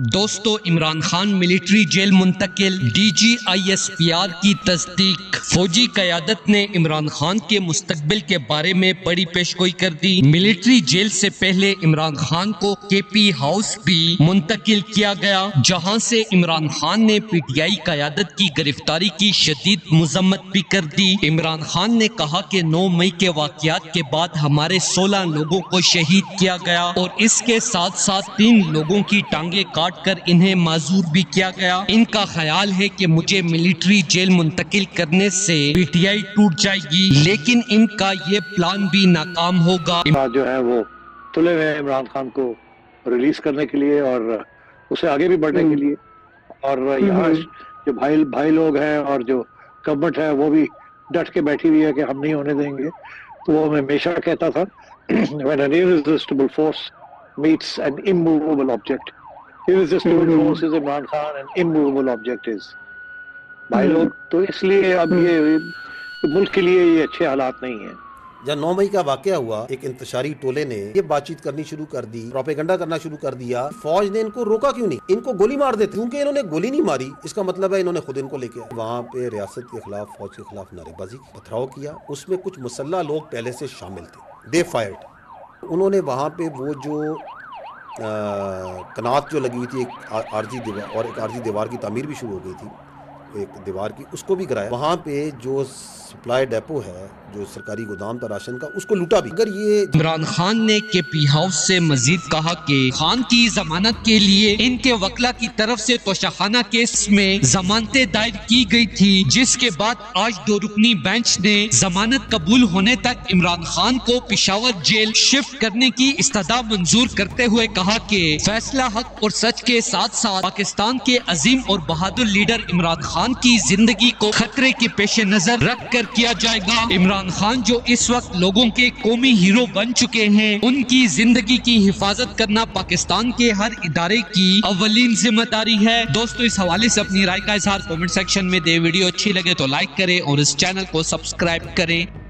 दोस्तों, Imran Khan military jail मुंतकिल, DGISPR की तस्दीक। फौजी क़यादत ने इमरान खान के मुस्तकबिल के बारे में बड़ी पेशगोई कर दी। मिलिट्री जेल से पहले इमरान खान को KP हाउस भी मुंतकिल किया गया, जहां से इमरान खान ने PTI क़यादत की गिरफ्तारी की शदीद मजम्मत भी कर दी। इमरान खान ने कहा कि 9 मई के वाक़यात के बाद हमारे 16 लोगों को शहीद किया गया और इसके साथ साथ 3 लोगों की टांगे काट कर इन्हें माजूर भी किया गया। इनका ख्याल है कि मुझे मिलिट्री जेल मुंतकिल करने से PTI टूट जाएगी, लेकिन इनका ये प्लान भी नाकाम होगा। जो है वो तुले हुए इमरान खान को रिलीज करने के लिए और उसे आगे भी बढ़ने के लिए, और यहाँ जो भाई लोग हैं और जो गवर्नमेंट है वो भी डट के बैठी हुई है कि हम नहीं होने देंगे। तो वो हमेशा कहता था when an irresistible force meets an immovable object, irresistible force is Imran Khan and immovable object is भाई लोग। तो इसलिए अब ये मुल्क के लिए ये अच्छे हालात नहीं है। जब 9 मई का वाकया हुआ, एक इंतशारी टोले ने ये बातचीत करनी शुरू कर दी, प्रोपेगेंडा करना शुरू कर दिया। फौज ने इनको रोका क्यों नहीं? इनको गोली मार देते, क्योंकि इन्होंने गोली नहीं मारी इसका मतलब है इन्होंने खुद इनको लेके आए। वहाँ पे रियासत के खिलाफ, फौज के खिलाफ नारेबाजी, पथराव किया। उसमें कुछ मुसल्ला लोग पहले से शामिल थे, दे फायर्ड। उन्होंने वहाँ पे वो जो कनात जो लगी हुई थी, एक आरजी दीवार और एक आरजी दीवार की तामीर भी शुरू हो गई थी, एक दीवार की, उसको भी कराया। वहाँ पे जो सप्लाई डेपो है, जो सरकारी गोदाम था राशन का, उसको लूटा भी। अगर ये इमरान खान ने KP हाउस से मजीद कहा कि खान की जमानत के लिए इनके वकला की तरफ से तोशाखाना केस में जमानतें दायर की गई थी, जिसके बाद आज 2 रुकनी बेंच ने जमानत कबूल होने तक इमरान खान को पेशावर जेल शिफ्ट करने की इस्तदा मंजूर करते हुए कहा कि फैसला हक और सच के साथ साथ पाकिस्तान के अजीम और बहादुर लीडर इमरान खान की जिंदगी को खतरे के पेश नजर रख कर किया जाएगा। इमरान खान जो इस वक्त लोगों के कौमी हीरो बन चुके हैं, उनकी जिंदगी की हिफाजत करना पाकिस्तान के हर इदारे की अव्वलीन जिम्मेदारी है। दोस्तों, इस हवाले से अपनी राय का इजहार कमेंट सेक्शन में दे। वीडियो अच्छी लगे तो लाइक करें और इस चैनल को सब्सक्राइब करें।